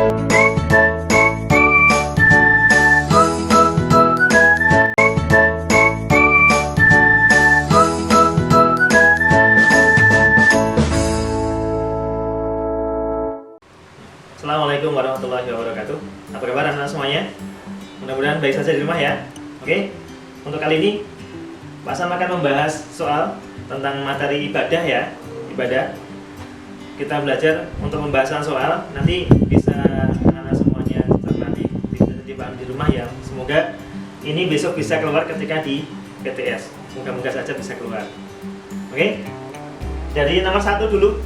Assalamualaikum warahmatullahi wabarakatuh. Apa kabar anak semuanya? Mudah-mudahan baik saja di rumah ya. Oke, untuk kali ini Pak Sam akan membahas soal tentang materi ibadah ya. Ibadah. Kita belajar untuk pembahasan soal. Nanti bisa anak semuanya cermati di rumah ya. Semoga ini besok bisa keluar ketika di PTS. Moga-moga saja bisa keluar. Oke. Dari nomor 1 dulu.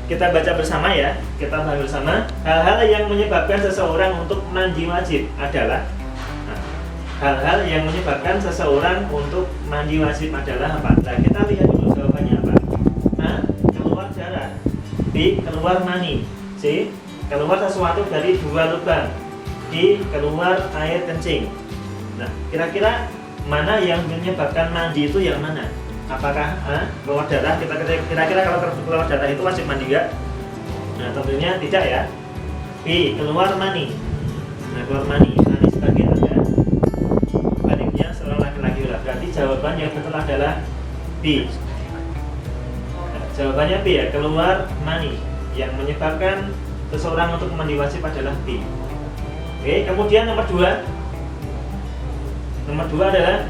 Kita baca bersama ya, kita bahas bersama. Hal-hal yang menyebabkan seseorang untuk mandi wajib adalah hal-hal yang menyebabkan seseorang untuk mandi wajib adalah apa? Nah, kita lihat dulu jawabannya apa. A. Keluar darah. B. Keluar mani. C. Keluar sesuatu dari 2 lubang. D. Keluar air kencing. Nah, kira-kira mana yang menyebabkan mandi itu yang mana? Apakah A. Keluar darah? Kira-kira kalau keluar darah itu wajib mandi nggak? Nah, tentunya tidak ya. B. Keluar mani. Nah, keluar mani sebagai tanda baliknya seorang laki-laki lah. Berarti jawaban yang betul adalah B. Nah, jawabannya B ya, keluar mani. Yang menyebabkan seseorang untuk mandi wajib adalah B. Oke, kemudian nomor 2. Nomor 2 adalah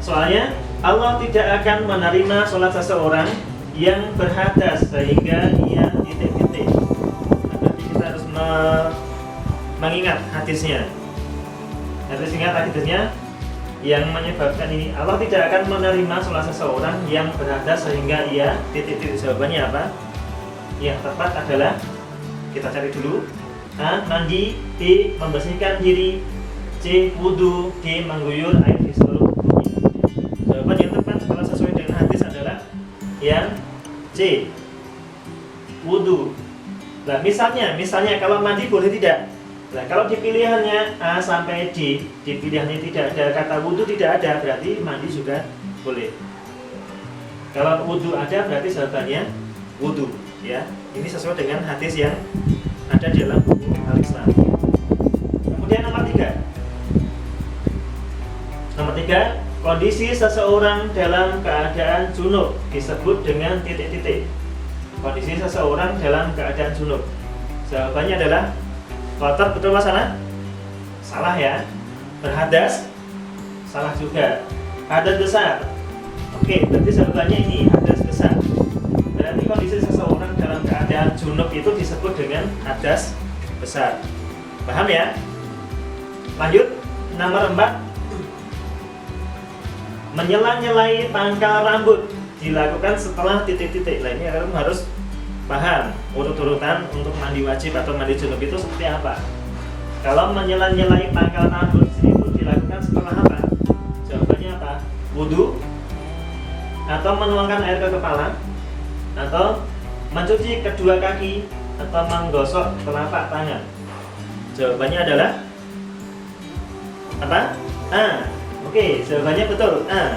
soalnya Allah tidak akan menerima sholat seseorang yang berhadas sehingga ia titik-titik. Nah, berarti kita harus mengingat hadisnya. Harus ingat hadisnya yang menyebabkan ini. Allah tidak akan menerima sholat seseorang yang berhadas sehingga ia titik-titik. Jawabannya apa? Yang tepat adalah, kita cari dulu. A. Mandi. B. Membersihkan diri. C. Wudu. D. Mengguyur air di seluruh tubuhnya. Jawaban yang tepat kalau sesuai dengan hadis adalah yang C. Wudu. Nah, misalnya kalau mandi boleh tidak? Nah, kalau di pilihannya A sampai D, di pilihannya tidak ada kata wudu, tidak ada, berarti mandi juga boleh. Kalau wudu ada, berarti jawabannya wudu ya. Ini sesuai dengan hadis yang ada di dalam buku Al-Islam. Kemudian nomor 3. Nomor 3, kondisi seseorang dalam keadaan junub disebut dengan titik-titik. Kondisi seseorang dalam keadaan junub. Jawabannya adalah kotor, betul Mas Ana? Salah ya. Berhadas? Salah juga. Hadas besar. Oke, berarti jawabannya ini hadas besar. Berarti kondisi seseorang dalam keadaan junub itu disebut dengan hadas besar. Paham ya? Lanjut, nomor 4. Menyela-nyelai pangkal rambut dilakukan setelah titik-titik. Nah, ini kalian harus paham urut-urutan untuk mandi wajib atau mandi junub itu seperti apa. Kalau menyela-nyelai pangkal rambut itu dilakukan setelah apa? Jawabannya apa? Wudu, atau menuangkan air ke kepala, atau mencuci kedua kaki, atau menggosok telapak tangan. Jawabannya adalah apa? A. Oke, jawabannya betul. A.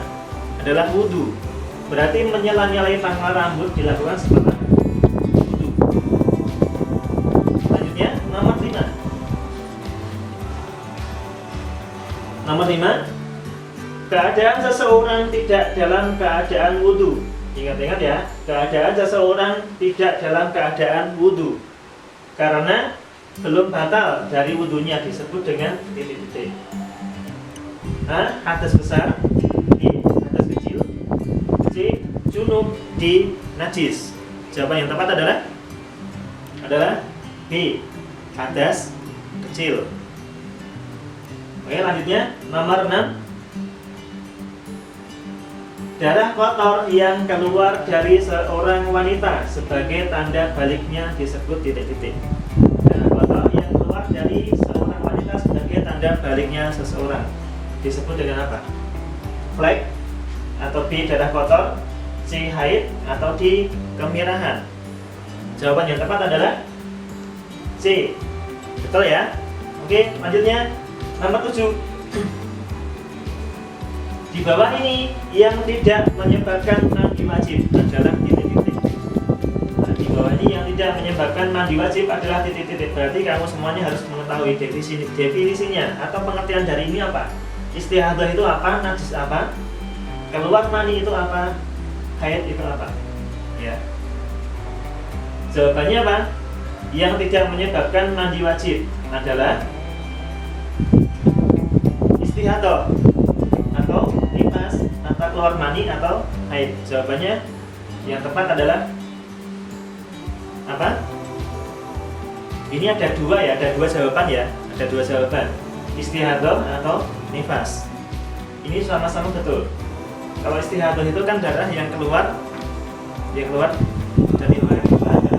Adalah wudu. Berarti menyela-nyelai pangkal rambut dilakukan setelah wudu. Selanjutnya, nomor 5. Nomor 5. Keadaan seseorang tidak dalam keadaan wudu. Ingat-ingat ya, keadaan seseorang tidak dalam keadaan wudu karena belum batal dari wudunya disebut dengan titik-titik. A. Hadas besar. B. Hadas kecil. C. Junub. D. Najis. Jawaban yang tepat adalah B. Hadas kecil. Oke, lanjutnya nomor 6. Darah kotor yang keluar dari seorang wanita sebagai tanda baliknya disebut titik-titik. Darah kotor yang keluar dari seorang wanita sebagai tanda baliknya seseorang disebut dengan apa? Flek, atau B. Darah kotor, C. Haid, atau D. Kemirahan. Jawaban yang tepat adalah C. Betul ya? Oke, lanjutnya nomor 7. Di bawah ini yang tidak menyebabkan mandi wajib adalah titik-titik. Nah, di bawah ini mani yang tidak menyebabkan mandi wajib adalah titik-titik. Berarti kamu semuanya harus mengetahui definisinya atau pengertian dari ini apa. Istihadah itu apa, najis apa, keluar mani itu apa, haid itu apa. Ya. Jawabannya apa? Yang tidak menyebabkan mandi wajib adalah istihadah atau nifas atau keluar mani atau haid. Jawabannya yang tepat adalah apa? Ini ada dua ya, ada dua jawaban ya, ada dua jawaban. Istihadah atau nifas. Ini sama-sama betul. Kalau istihadah itu kan darah yang keluar dari darah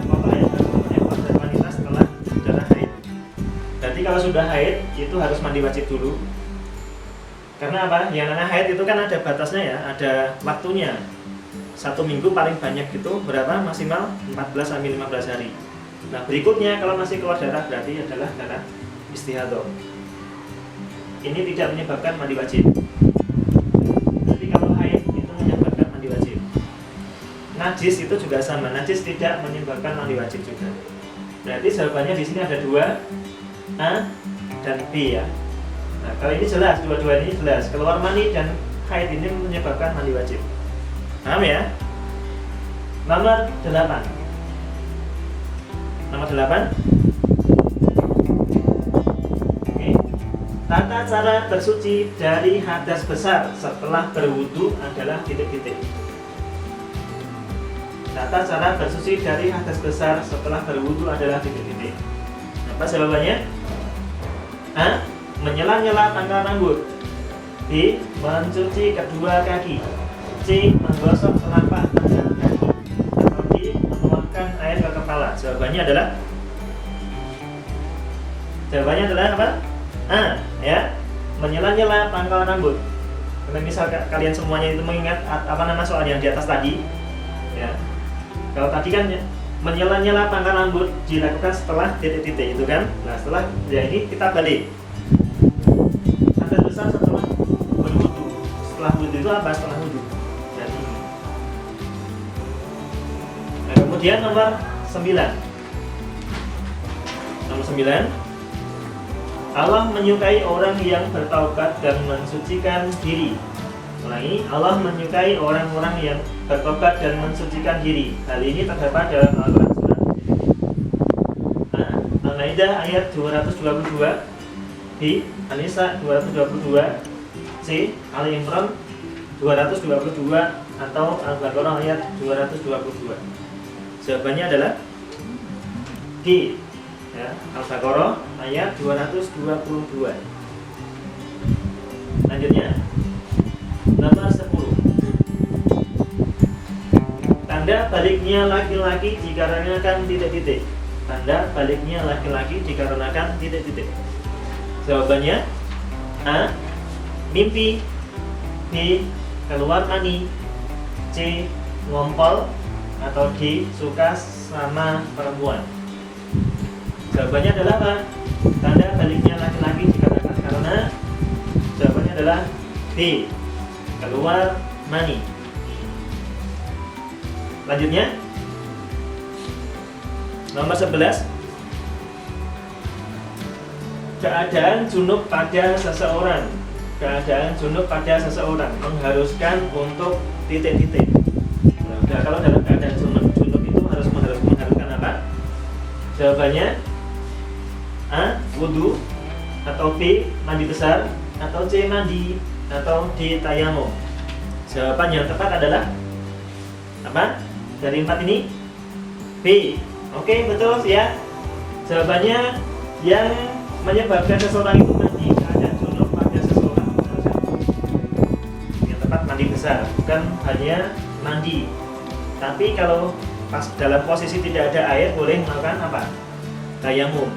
kotor ya, keluar dari wanita setelah darah haid. Berarti kalau sudah haid itu harus mandi wajib dulu. Karena apa? Yang namanya haid itu kan ada batasnya ya, ada waktunya. 1 minggu paling banyak itu berapa? Maksimal 14-15 hari. Nah berikutnya kalau masih keluar darah berarti adalah darah istihadah. Ini tidak menyebabkan mandi wajib. Jadi kalau haid itu menyebabkan mandi wajib. Najis itu juga sama. Najis tidak menyebabkan mandi wajib juga. Berarti jawabannya di sini ada dua, A dan B ya. Nah kalau ini jelas, dua-dua ini jelas. Keluar mani dan haid ini menyebabkan mandi wajib. Paham ya? Nomor 8. Nomor 8. Oke. Tata cara bersuci dari hadas besar setelah berwudu adalah titik-titik. Tata cara bersuci dari hadas besar setelah berwudu adalah titik-titik. Apa jawabannya? A. Menyela-nyela pangkal rambut. B. Mencuci kedua kaki. C. Menggosok telapak tangan kaki. Atau D. Menuangkan air ke kepala. Jawabannya adalah apa? A. Ya, menyela-nyela pangkal rambut. Kalau misal kalian semuanya itu mengingat apa nama soal yang di atas tadi, ya. Kalau tadi kan menyela-nyela pangkal rambut dilakukan setelah titik-titik itu kan. Nah setelah ya ini kita balik. Hadas besar setelah berwudu. Setelah wudu itu apa? Setelah wudu. Kemudian nomor 9. Nomor 9. Allah menyukai orang yang bertaubat dan mensucikan diri. Ulangi, Allah menyukai orang-orang yang bertobat dan mensucikan diri. Hal ini terdapat dalam Al-Quran surat Al-Maidah ayat 222, B. An-Nisa 222, C. Ali Imran 222 atau Al-Baqarah ayat 222. Jawabannya adalah D. Ya, Al-Baqarah ayat 222. Lanjutnya nomor 10. Tanda baliknya laki-laki dikarenakan titik-titik. Tanda baliknya laki-laki dikarenakan titik-titik. Jawabannya A. Mimpi. B. Keluar mani. C. Ngompol. Atau D. Suka sama perempuan. Jawabannya adalah apa? Tanda baliknya laki-laki dikarenakan karena jawabannya adalah B. Keluar mani. Lanjutnya nomor 11. Keadaan junub pada seseorang. Keadaan junub pada seseorang mengharuskan untuk titik-titik. Nah, kalau dalam keadaan junub itu harus mengharuskan apa? Jawabannya A. Wudu, atau B. Mandi besar, atau C. Mandi, atau D. Tayamum. Jawaban yang tepat adalah apa? Dari 4 ini B. Oke, betul ya. Jawabannya yang menyebabkan seseorang itu mandi keadaan junub pada seseorang yang tepat mandi besar, bukan hanya mandi. Tapi kalau pas dalam posisi tidak ada air boleh melakukan apa? Tayamum.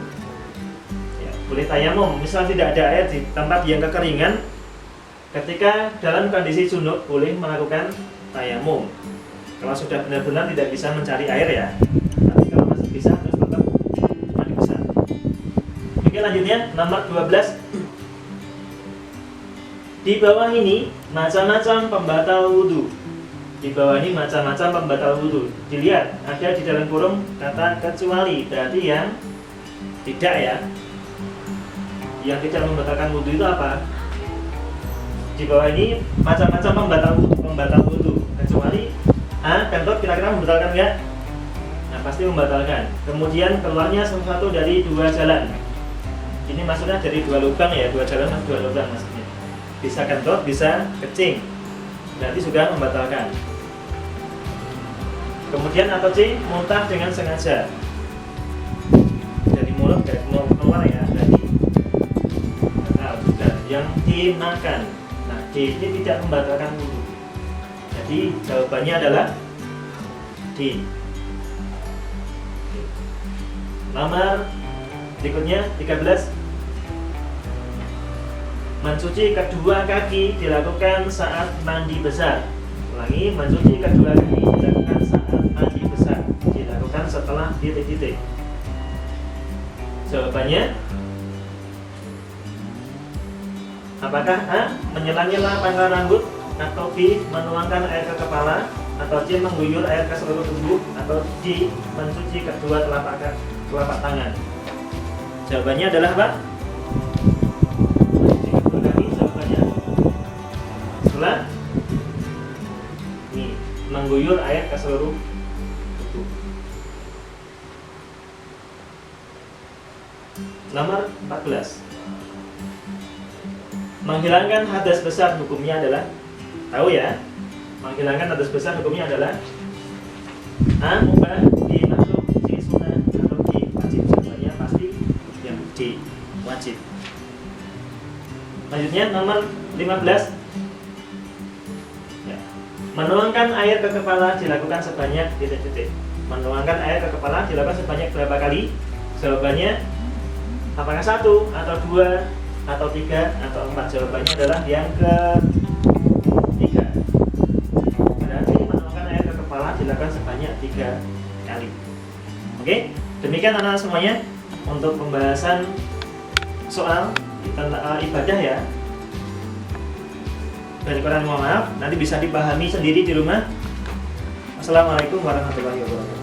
Ya, boleh tayamum. Misal tidak ada air di tempat yang kekeringan, ketika dalam kondisi junub boleh melakukan tayamum. Kalau sudah benar-benar tidak bisa mencari air ya. Tapi kalau masih bisa terus tetap mandi besar. Oke, lanjutnya nomor 12. Di bawah ini macam-macam pembatal wudu. Di bawah ini macam-macam pembatal wudhu. Dilihat, ada di dalam kurung kata kecuali, berarti yang tidak ya. Yang tidak membatalkan wudhu itu apa? Di bawah ini macam-macam pembatal wudhu. Kecuali kentut kira-kira membatalkan nggak? Nah, pasti membatalkan. Kemudian keluarnya salah satu dari dua jalan. Ini maksudnya dari dua lubang ya, dua jalan dan dua lubang maksudnya. Bisa kentut, bisa kencing. Berarti sudah membatalkan. Kemudian atau C, muntah dengan sengaja. Dari mulut keluar ya, berarti sudah. Yang dimakan. Nah, D ini tidak membatalkan wudhu. Jadi jawabannya adalah D. Nomor berikutnya 13. Mencuci kedua kaki dilakukan saat mandi besar. Ulangi, mencuci kedua kaki dilakukan saat mandi besar. Dilakukan setelah titik-titik. Jawabannya apakah A, menyela-nyela pangkal rambut, atau B, menuangkan air ke kepala, atau C, mengguyur air ke seluruh tubuh, atau D, mencuci kedua telapak tangan. Jawabannya adalah apa? Mencuci kedua kaki. Jawabannya setelah ini, mengguyur air ke seluruh tubuh. Nomor 14. Menghilangkan hadas besar hukumnya adalah, tahu ya? Menghilangkan hadas besar hukumnya adalah A, mubah, B, makruh, C, sunnah, atau D, wajib. Jawabannya pasti yang D, wajib. Lanjutnya nomor 15. Ya. Menuangkan air ke kepala dilakukan sebanyak titik-titik. Menuangkan air ke kepala dilakukan sebanyak berapa kali? Jawabannya apakah 1 atau 2 atau 3 atau 4? Jawabannya adalah yang ketiga. Berarti menuangkan air ke kepala dilakukan sebanyak 3 kali. Oke, demikian anak-anak semuanya untuk pembahasan soal tentang ibadah ya. Dari kurang mohon maaf, nanti bisa dipahami sendiri di rumah. Assalamualaikum warahmatullahi wabarakatuh.